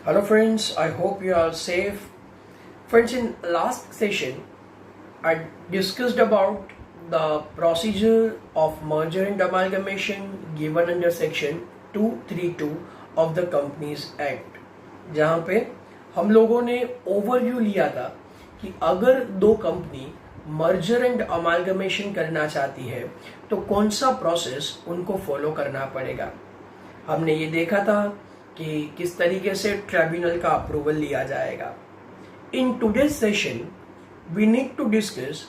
Hello friends, I hope you are safe. Friends, in last session, I discussed about the procedure of merger and amalgamation given under section 232 of the Companies Act, जहाँ पे हम लोगों ने overview लिया था कि अगर दो कंपनी मर्जर एंड अमालगमेशन करना चाहती है तो कौन सा प्रोसेस उनको फॉलो करना पड़ेगा। हमने ये देखा था कि किस तरीके से ट्रिब्यूनल का अप्रूवल लिया जाएगा। In today's session we need to discuss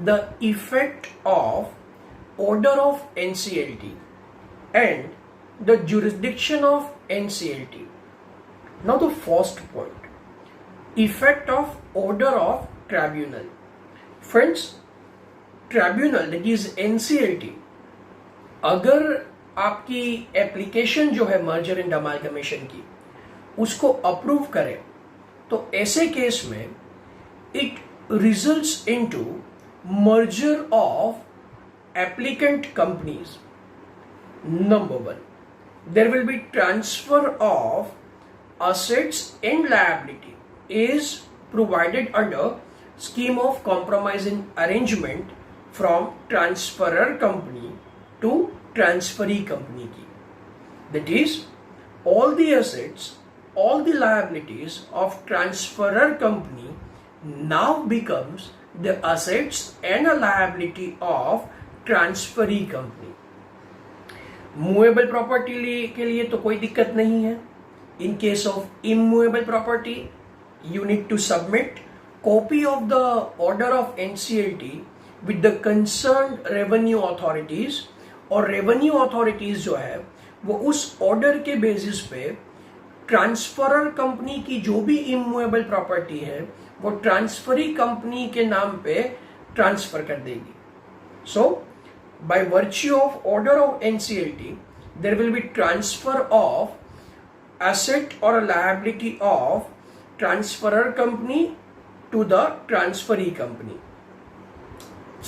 the effect of order of NCLT and the jurisdiction of NCLT. Now the first point, effect of order of tribunal. Friends, tribunal that is NCLT, अगर आपकी application जो है merger and amalgamation की उसको approve करे तो ऐसे case में it results into merger of applicant companies. Number one, there will be transfer of assets and liability is provided under scheme of compromise and arrangement from transferor company to transferee company की. That is, all the assets, all the liabilities of transferor company now becomes the assets and a liability of transferee company. Movable property के लिए तो कोई दिक्कत नहीं है. In case of immovable property you need to submit copy of the order of NCLT with the concern revenue authorities, और revenue authorities जो है वो उस ऑर्डर के बेसिस पे ट्रांसफरर कंपनी की जो भी इमूवेबल प्रॉपर्टी है वो ट्रांसफरी कंपनी के नाम पे ट्रांसफर कर देगी. सो by virtue of order of NCLT, there will be transfer of asset or a liability of transferor company to the transferee company.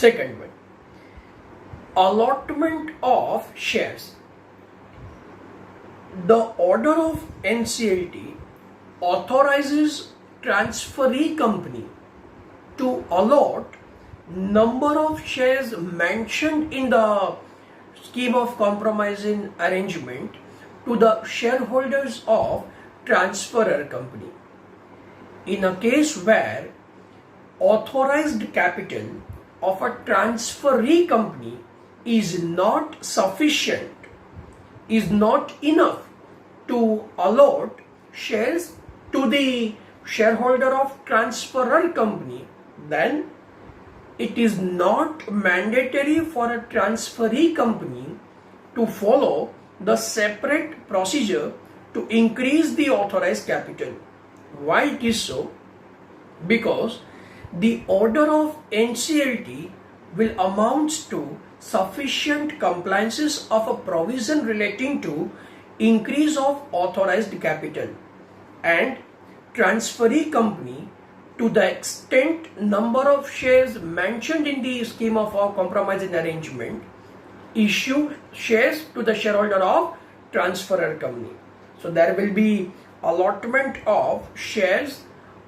Second one, allotment of shares. The order of NCLT authorizes transferee company to allot number of shares mentioned in the scheme of compromise in arrangement to the shareholders of transferor company. In a case where authorized capital of a transferee company is not sufficient, is not enough to allot shares to the shareholder of transferor company, then it is not mandatory for a transferee company to follow the separate procedure to increase the authorized capital. Why it is so? Because the order of NCLT will amount to sufficient compliances of a provision relating to increase of authorized capital, and transferee company, to the extent number of shares mentioned in the scheme of compromise and arrangement, issue shares to the shareholder of transferor company. So there will be allotment of shares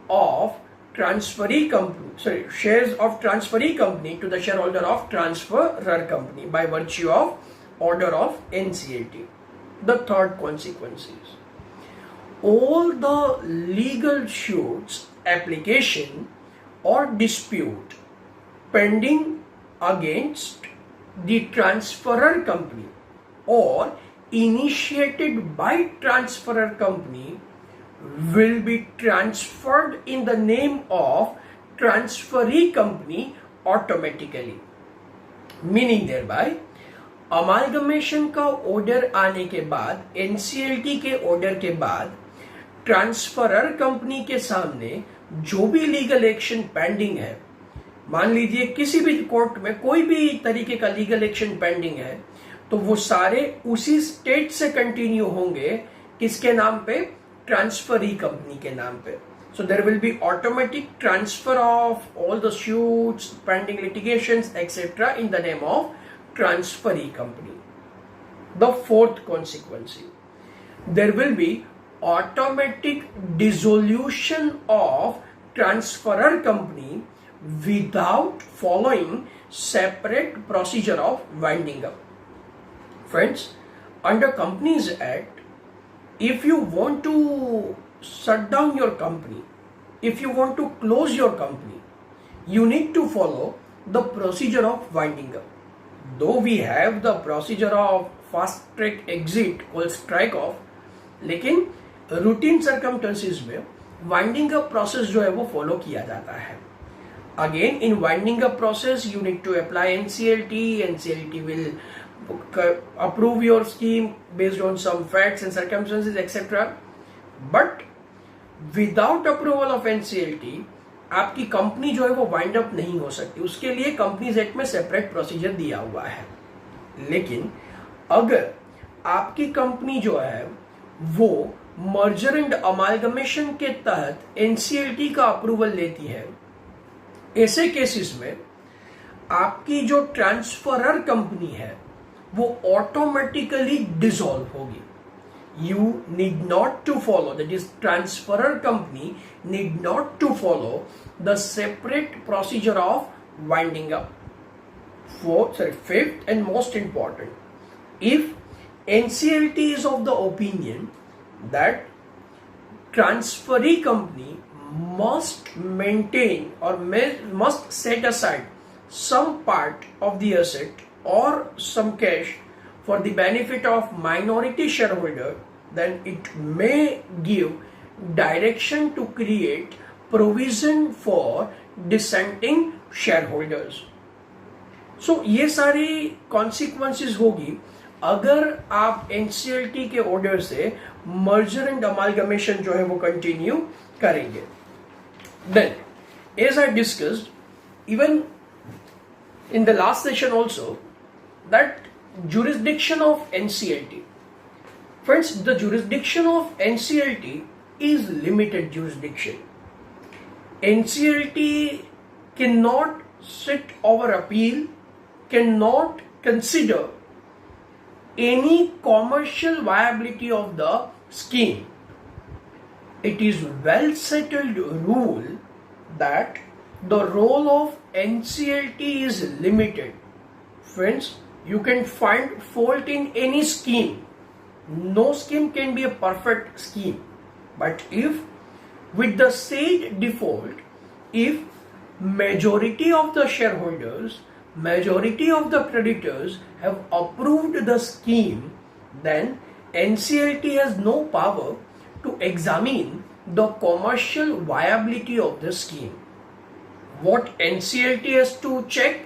of transferee company, shares of transferee company to the shareholder of transferor company by virtue of order of NCLT. The third consequence is all the legal suits, application or dispute pending against the transferor company or initiated by transferor company will be transferred in the name of transferee company automatically. Meaning thereby amalgamation का order आने के बाद, NCLT के order के बाद transferor company के सामने जो भी लीगल एक्शन पेंडिंग है, मान लीजिए किसी भी कोर्ट में कोई भी तरीके का लीगल एक्शन पेंडिंग है, तो वो सारे उसी स्टेट से कंटिन्यू होंगे. किसके नाम पे? ट्रांसफरी कंपनी के नाम पे. So there will be automatic transfer of all the suits, pending litigations etcetera in the name of transferee company. The fourth consequence, there will be automatic dissolution of transferor company without following separate procedure of winding up. Friends, under Companies Act, if you want to shut down your company, if you want to close your company, you need to follow the procedure of winding up. Though we have the procedure of fast track exit called strike off, लेकिन routine circumstances में winding up process जो है वो follow किया जाता है. Again, in winding up process, you need to apply NCLT. NCLT will approve your scheme based on some facts and circumstances, etc. But without approval of NCLT, आपकी company जो है वो वाइंड अप नहीं हो सकती. उसके लिए कंपनीज एक्ट में सेपरेट प्रोसीजर दिया हुआ है. लेकिन अगर आपकी कंपनी जो है वो मर्जर एंड अमालगमेशन के तहत NCLT का अप्रूवल लेती है, ऐसे केसेस में आपकी जो ट्रांसफरर कंपनी है वो ऑटोमेटिकली डिसॉल्व होगी. You need not to follow, that is transferor company need not to follow the separate procedure of winding up. Fifth and most important, if NCLT is of the opinion that transferee company must maintain or must set aside some part of the asset or some cash for the benefit of minority shareholder, then it may give direction to create provision for dissenting shareholders. So ये सारी consequences होगी अगर आप NCLT के order से merger and amalgamation जो है वो continue करेंगे. Then, as I discussed, even in the last session also, that jurisdiction of NCLT. Friends, the jurisdiction of NCLT is limited jurisdiction. NCLT cannot sit over appeal, cannot consider any commercial viability of the scheme. It is well settled rule that the role of NCLT is limited. Friends, you can find fault in any scheme. No scheme can be a perfect scheme. But if with the said default, if majority of the shareholders, majority of the creditors have approved the scheme, then NCLT has no power to examine the commercial viability of the scheme. What NCLT has to check?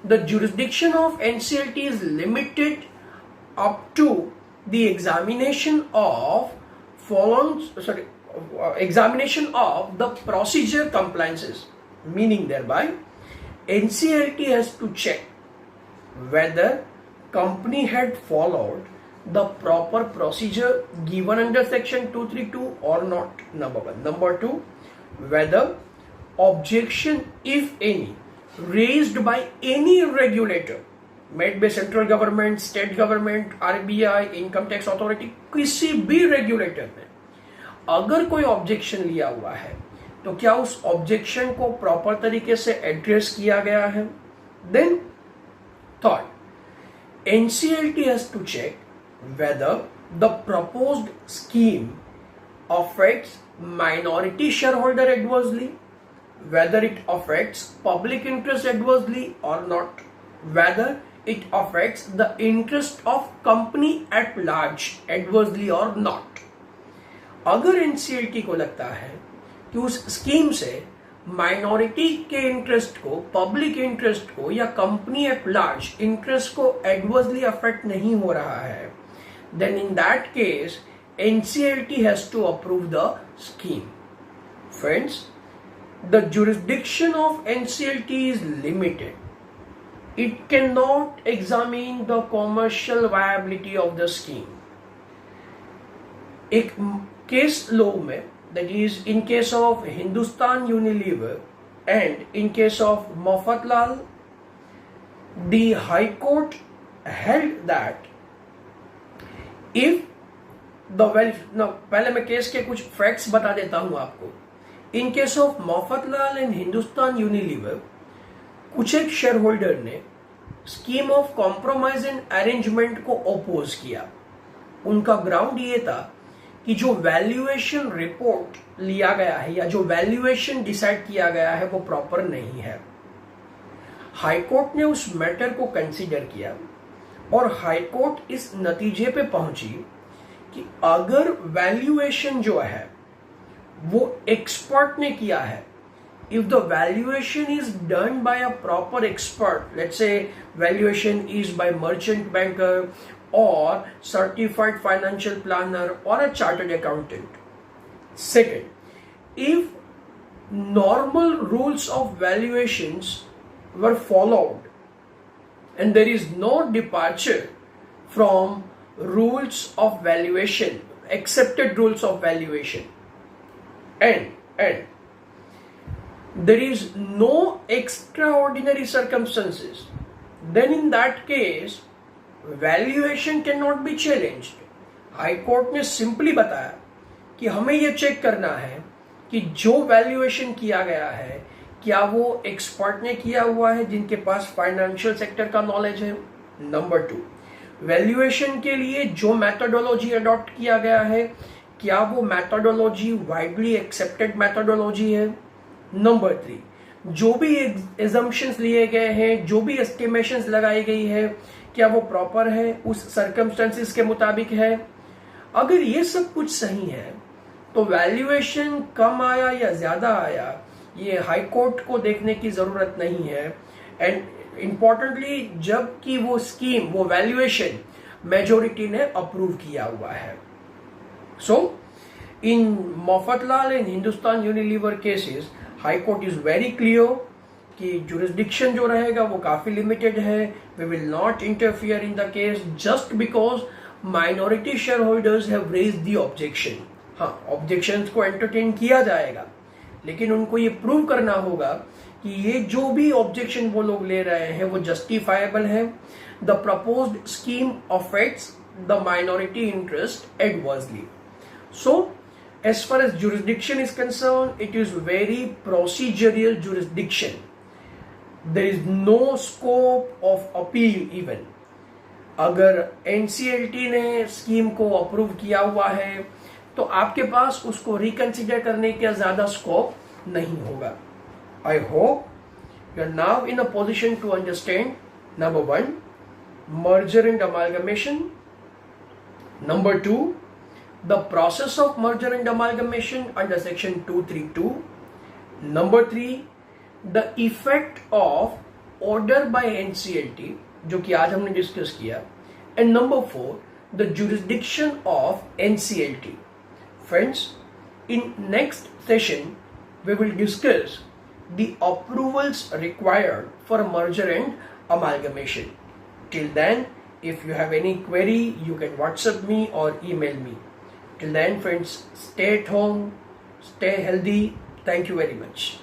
The jurisdiction of NCLT is limited up to the examination of examination of the procedure compliances. Meaning thereby, NCLT has to check whether company had followed the proper procedure given under section 232 or not. Number one. Number two, whether objection, if any, raised by any regulator, made by central government, state government, RBI, income tax authority, किसी भी regulator ने अगर कोई objection लिया हुआ है तो क्या उस objection को proper तरीके से address किया गया है? Then third, NCLT has to check whether the proposed scheme affects minority shareholder adversely, whether it affects public interest adversely or not, whether it affects the interest of company at large adversely or not. अगर NCLT को लगता है कि उस scheme से minority के interest को, public interest को या कंपनी एट लार्ज इंटरेस्ट को एडवर्सली अफेक्ट नहीं हो रहा है, then in that case NCLT has to approve the scheme. Friends, the jurisdiction of NCLT is limited. It cannot examine the commercial viability of the scheme. एक case law में, that is in case of Hindustan Unilever and in case of Mafatlal, the High Court held that if पहले मैं case के कुछ facts बता देता हूं आपको। इन case of Mafatlal and Hindustan Unilever, कुछ एक शेयर होल्डर ने scheme of compromise and arrangement को अपोज किया। उनका ग्राउंड ये था कि जो वैल्यूएशन रिपोर्ट लिया गया है या जो वैल्यूएशन डिसाइड किया गया है वो प्रॉपर नहीं है। हाईकोर्ट ने उस मैटर को कंसीडर किया और हाईकोर्ट इस नतीजे पे पहुंची कि अगर वैल्यूएशन जो है वो एक्सपर्ट ने किया है, if the valuation is done by a proper expert, let's say valuation is by merchant banker or certified financial planner or a chartered accountant. Second, if normal rules of valuations were followed and there is no departure from rules of valuation, accepted rules of valuation, and there is no extraordinary circumstances, then in that case valuation cannot be challenged. High court ने simply बताया कि हमें यह check करना है कि जो valuation किया गया है क्या वो एक्सपर्ट ने किया हुआ है जिनके पास फाइनेंशियल सेक्टर का नॉलेज है। नंबर 2, वैल्यूएशन के लिए जो मेथोडोलॉजी अडॉप्ट किया गया है क्या वो मेथोडोलॉजी वाइडली एक्सेप्टेड मेथोडोलॉजी है। नंबर 3, जो भी एजम्पशंस लिए गए हैं, जो भी एस्टिमेशंस लगाई गई है, क्या वो प्रॉपर है, उस सर्कमस्टेंसेस के मुताबिक है। अगर ये सब कुछ सही है तो वैल्यूएशन कम आया या ज्यादा आया ये हाई कोर्ट को देखने की जरूरत नहीं है। एंड इंपॉर्टेंटली जबकि वो स्कीम, वो वैल्यूएशन मेजोरिटी ने अप्रूव किया हुआ है। So in Mafatlal and Hindustan Unilever cases high court is very clear कि जुरिस्डिक्शन जो रहेगा वो काफी लिमिटेड है। We will not interfere in the case just because minority shareholders have raised the objection. हाँ, ऑब्जेक्शंस को एंटरटेन किया जाएगा लेकिन उनको ये प्रूव करना होगा कि ये जो भी ऑब्जेक्शन वो लोग ले रहे हैं वो जस्टिफाइबल है। The proposed scheme affects the minority interest adversely. So as far as jurisdiction is concerned, it is very procedural jurisdiction. There is no scope of appeal even. अगर NCLT ने स्कीम को अप्रूव किया हुआ है तो आपके पास उसको रिकंसिडर करने का ज्यादा स्कोप नहीं होगा। I hope you are now in a position to understand number 1, merger and amalgamation. Number 2, the process of merger and amalgamation under section 232. Number 3, the effect of order by NCLT जो कि आज हमने discuss किया। And number 4, the jurisdiction of NCLT. Friends, in next session we will discuss the approvals required for merger and amalgamation. Till then, if you have any query, you can WhatsApp me or email me. Till then, friends, stay at home, stay healthy. Thank you very much.